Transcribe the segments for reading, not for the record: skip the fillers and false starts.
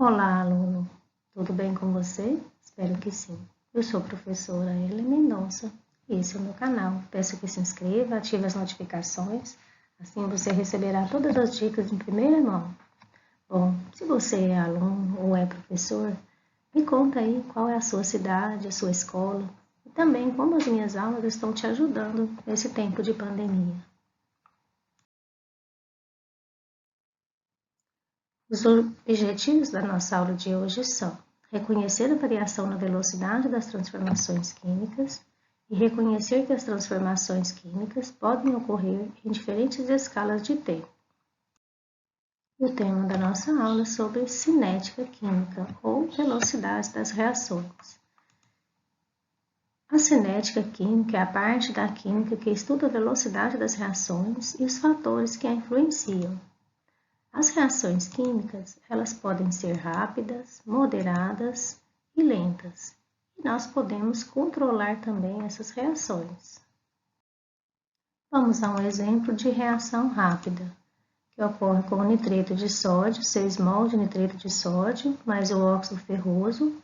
Olá, aluno. Tudo bem com você? Espero que sim. Eu sou a professora Ellen Mendonça e esse é o meu canal. Peço que se inscreva, ative as notificações, assim você receberá todas as dicas em primeira mão. Bom, se você é aluno ou é professor, me conta aí qual é a sua cidade, a sua escola e também como as minhas aulas estão te ajudando nesse tempo de pandemia. Os objetivos da nossa aula de hoje são reconhecer a variação na velocidade das transformações químicas e reconhecer que as transformações químicas podem ocorrer em diferentes escalas de tempo. O tema da nossa aula é sobre cinética química ou velocidade das reações. A cinética química é a parte da química que estuda a velocidade das reações e os fatores que a influenciam. As reações químicas, elas podem ser rápidas, moderadas e lentas, e nós podemos controlar também essas reações. Vamos a um exemplo de reação rápida, que ocorre com o nitrito de sódio, 6 mol de nitrito de sódio, mais o óxido ferroso,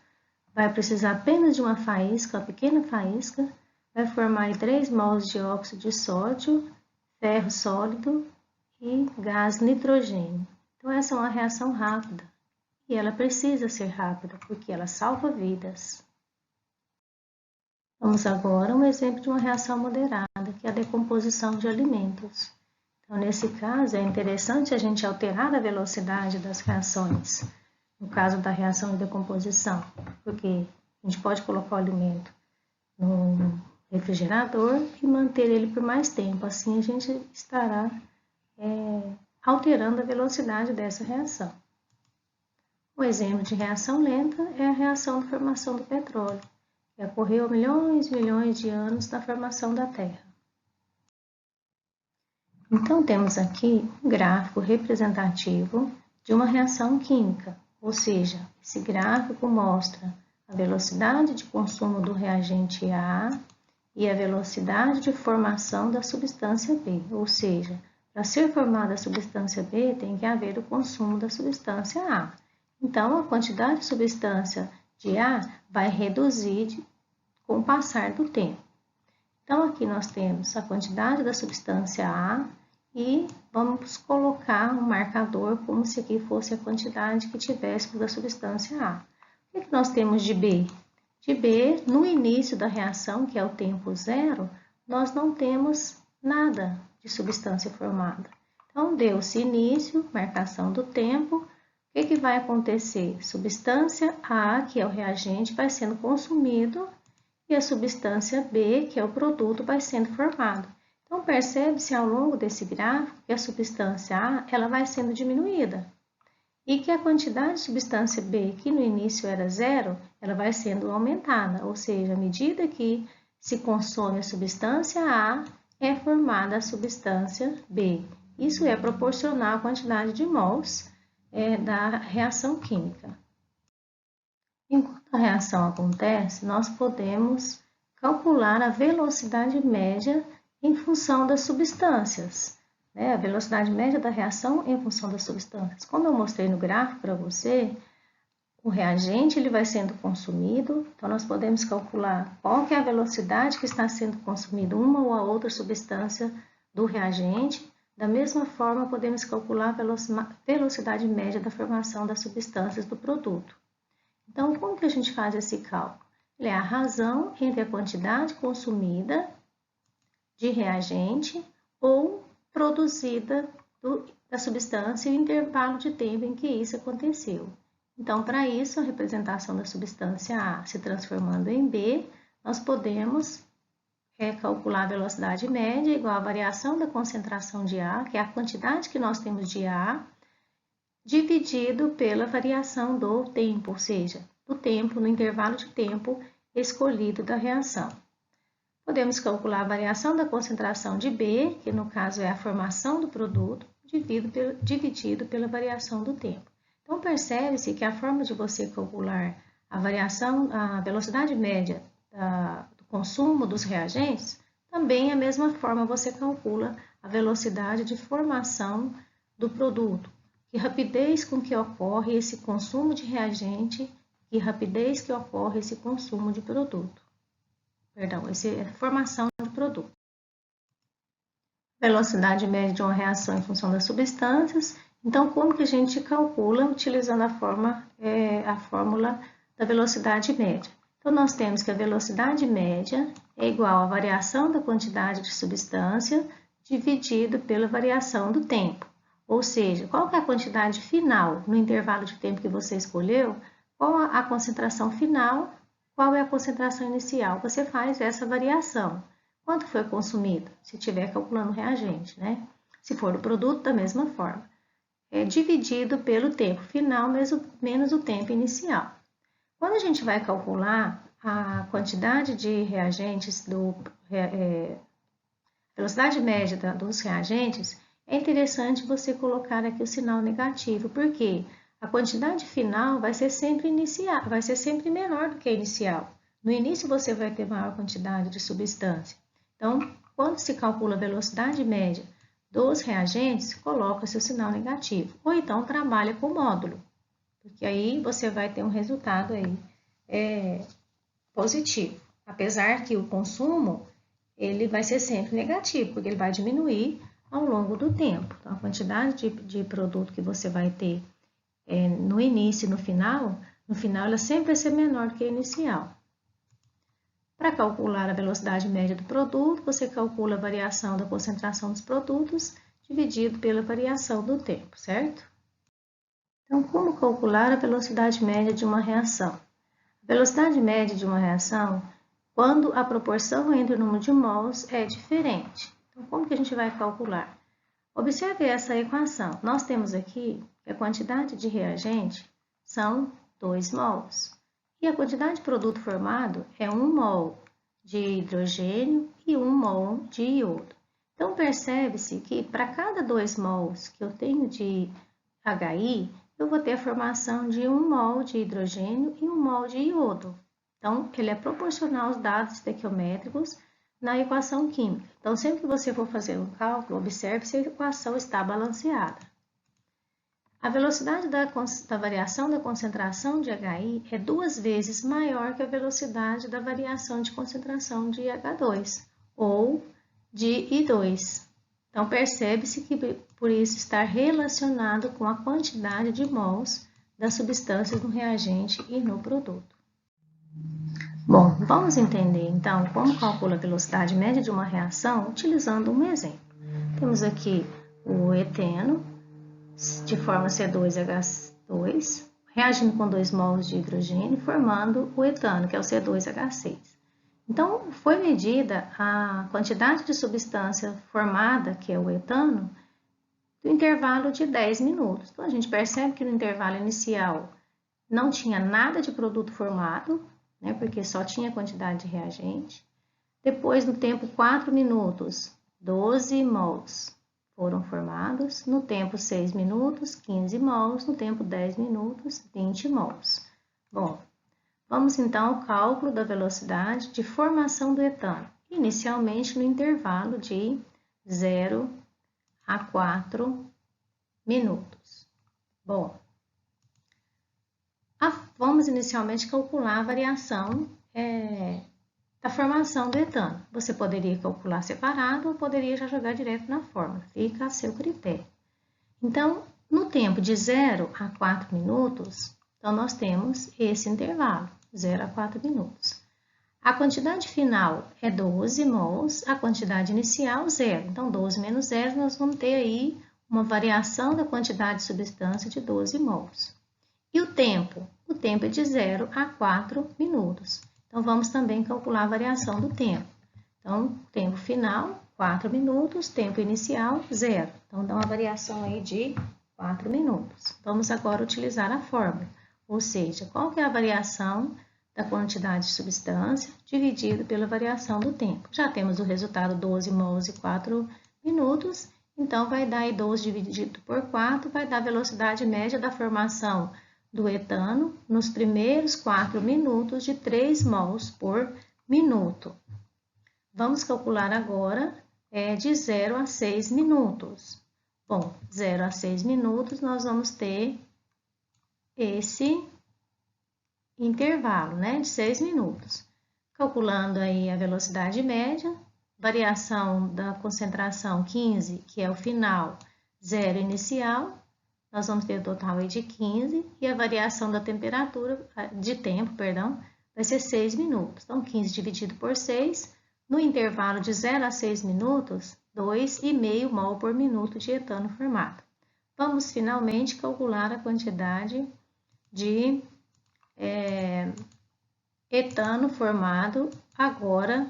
vai precisar apenas de uma faísca, uma pequena faísca, vai formar 3 mols de óxido de sódio, ferro sólido e gás nitrogênio. Então, essa é uma reação rápida e ela precisa ser rápida porque ela salva vidas. Vamos agora a um exemplo de uma reação moderada, que é a decomposição de alimentos. Então, nesse caso, é interessante a gente alterar a velocidade das reações, no caso da reação de decomposição, porque a gente pode colocar o alimento no refrigerador e manter ele por mais tempo, assim a gente estará alterando a velocidade dessa reação. Um exemplo de reação lenta é a reação de formação do petróleo, que ocorreu há milhões e milhões de anos na formação da Terra. Então, temos aqui um gráfico representativo de uma reação química, ou seja, esse gráfico mostra a velocidade de consumo do reagente A e a velocidade de formação da substância B, ou seja, para ser formada a substância B, tem que haver o consumo da substância A. Então, a quantidade de substância de A vai reduzir com o passar do tempo. Então, aqui nós temos a quantidade da substância A e vamos colocar um marcador como se aqui fosse a quantidade que tivéssemos da substância A. O que nós temos de B? De B, no início da reação, que é o tempo zero, nós não temos nada de substância formada. Então, deu-se início, marcação do tempo. O que vai acontecer? Substância A, que é o reagente, vai sendo consumido e a substância B, que é o produto, vai sendo formado. Então, percebe-se ao longo desse gráfico que a substância A ela vai sendo diminuída e que a quantidade de substância B, que no início era zero, ela vai sendo aumentada, ou seja, à medida que se consome a substância A, é formada a substância B. Isso é proporcional à quantidade de mols da reação química. Enquanto a reação acontece, nós podemos calcular a velocidade média em função das substâncias, a velocidade média da reação em função das substâncias. Como eu mostrei no gráfico para você, o reagente ele vai sendo consumido, então nós podemos calcular qual que é a velocidade que está sendo consumida uma ou a outra substância do reagente. Da mesma forma, podemos calcular a velocidade média da formação das substâncias do produto. Então, como que a gente faz esse cálculo? Ele é a razão entre a quantidade consumida de reagente ou produzida da substância e o intervalo de tempo em que isso aconteceu. Então, para isso, a representação da substância A se transformando em B, nós podemos calcular a velocidade média igual à variação da concentração de A, que é a quantidade que nós temos de A, dividido pela variação do tempo, ou seja, do tempo no intervalo de tempo escolhido da reação. Podemos calcular a variação da concentração de B, que no caso é a formação do produto, dividido pela variação do tempo. Então, percebe-se que a forma de você calcular a velocidade média do consumo dos reagentes, também é a mesma forma você calcula a velocidade de formação do produto, que rapidez com que ocorre esse consumo de reagente, que rapidez que ocorre esse consumo de produto. Perdão, essa é formação de produto. Velocidade média de uma reação em função das substâncias. Então, como que a gente calcula utilizando a fórmula da velocidade média? Então, nós temos que a velocidade média é igual à variação da quantidade de substância dividido pela variação do tempo. Ou seja, qual que é a quantidade final no intervalo de tempo que você escolheu? Qual a concentração final? Qual é a concentração inicial? Você faz essa variação. Quanto foi consumido? Se estiver calculando o reagente, né? Se for o produto, da mesma forma. É dividido pelo tempo final menos o tempo inicial. Quando a gente vai calcular a quantidade de reagentes, velocidade média dos reagentes, é interessante você colocar aqui o sinal negativo, porque a quantidade final vai ser sempre menor do que a inicial. No início você vai ter maior quantidade de substância. Então, quando se calcula a velocidade média dos reagentes, coloca-se o sinal negativo. Ou então trabalha com módulo, porque aí você vai ter um resultado aí positivo. Apesar que o consumo ele vai ser sempre negativo, porque ele vai diminuir ao longo do tempo. Então, a quantidade de produto que você vai ter no início e no final ela sempre vai ser menor do que a inicial. Para calcular a velocidade média do produto, você calcula a variação da concentração dos produtos dividido pela variação do tempo, certo? Então, como calcular a velocidade média de uma reação? A velocidade média de uma reação, quando a proporção entre o número de mols é diferente. Então, como que a gente vai calcular? Observe essa equação. Nós temos aqui que a quantidade de reagente são 2 mols. E a quantidade de produto formado é 1 mol de hidrogênio e 1 mol de iodo. Então, percebe-se que para cada 2 mols que eu tenho de HI, eu vou ter a formação de 1 mol de hidrogênio e 1 mol de iodo. Então, ele é proporcional aos dados estequiométricos na equação química. Então, sempre que você for fazer um cálculo, observe se a equação está balanceada. A velocidade da variação da concentração de HI é 2 vezes maior que a velocidade da variação de concentração de H2 ou de I2. Então, percebe-se que por isso está relacionado com a quantidade de mols das substâncias no reagente e no produto. Bom, vamos entender então como calcula a velocidade média de uma reação utilizando um exemplo. Temos aqui o eteno de forma C2H2, reagindo com 2 mols de hidrogênio, formando o etano, que é o C2H6. Então, foi medida a quantidade de substância formada, que é o etano, do intervalo de 10 minutos. Então, a gente percebe que no intervalo inicial não tinha nada de produto formado, né, porque só tinha quantidade de reagente. Depois, no tempo 4 minutos, 12 mols foram formados, no tempo 6 minutos, 15 mols, no tempo 10 minutos, 20 mols. Bom, vamos então ao cálculo da velocidade de formação do etano, inicialmente no intervalo de 0 a 4 minutos. Bom, vamos inicialmente calcular a variação da formação do etano. Você poderia calcular separado ou poderia já jogar direto na fórmula, fica a seu critério. Então, no tempo de 0 a 4 minutos, então nós temos esse intervalo, 0 a 4 minutos. A quantidade final é 12 mols, a quantidade inicial 0. Então, 12 menos 0, nós vamos ter aí uma variação da quantidade de substância de 12 mols. E o tempo? O tempo é de 0 a 4 minutos. Então, vamos também calcular a variação do tempo. Então, tempo final, 4 minutos, tempo inicial, 0. Então, dá uma variação aí de 4 minutos. Vamos agora utilizar a fórmula, ou seja, qual que é a variação da quantidade de substância dividido pela variação do tempo. Já temos o resultado 12 mols e 4 minutos, então vai dar aí 12 dividido por 4, vai dar a velocidade média da formação do etano nos primeiros 4 minutos de 3 mols por minuto. Vamos calcular agora de 0 a 6 minutos. Bom, 0 a 6 minutos, nós vamos ter esse intervalo, né, de 6 minutos. Calculando aí a velocidade média, variação da concentração 15, que é o final, 0 inicial, nós vamos ter o total aí de 15, e a variação da temperatura, de tempo, perdão, vai ser 6 minutos. Então, 15 dividido por 6, no intervalo de 0 a 6 minutos, 2,5 mol por minuto de etano formado. Vamos finalmente calcular a quantidade de etano formado agora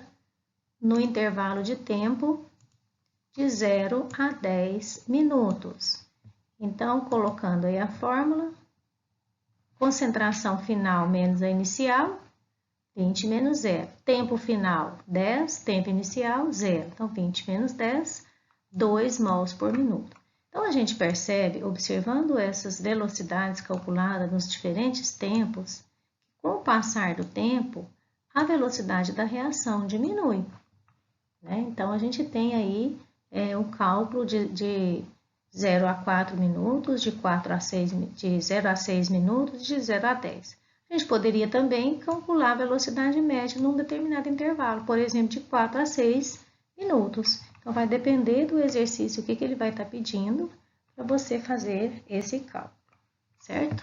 no intervalo de tempo de 0 a 10 minutos. Então, colocando aí a fórmula, concentração final menos a inicial, 20 menos 0. Tempo final, 10. Tempo inicial, 0. Então, 20 menos 10, 2 mols por minuto. Então, a gente percebe, observando essas velocidades calculadas nos diferentes tempos, que com o passar do tempo, a velocidade da reação diminui, né? Então, a gente tem aí um cálculo de 0 a 4 minutos, de 0 a 6 minutos, de 0 a 10. A gente poderia também calcular a velocidade média num determinado intervalo, por exemplo, de 4 a 6 minutos. Então, vai depender do exercício, o que ele vai estar pedindo para você fazer esse cálculo, certo?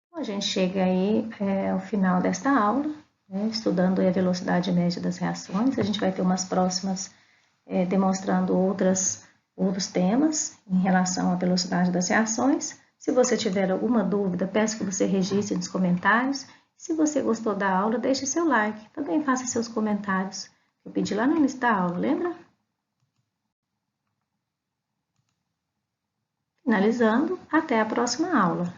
Então, a gente chega aí ao final desta aula, né, estudando a velocidade média das reações. A gente vai ter umas próximas demonstrando outros temas em relação à velocidade das reações. Se você tiver alguma dúvida, peço que você registre nos comentários. Se você gostou da aula, deixe seu like. Também faça seus comentários. Eu pedi lá no início da aula, lembra? Finalizando, até a próxima aula.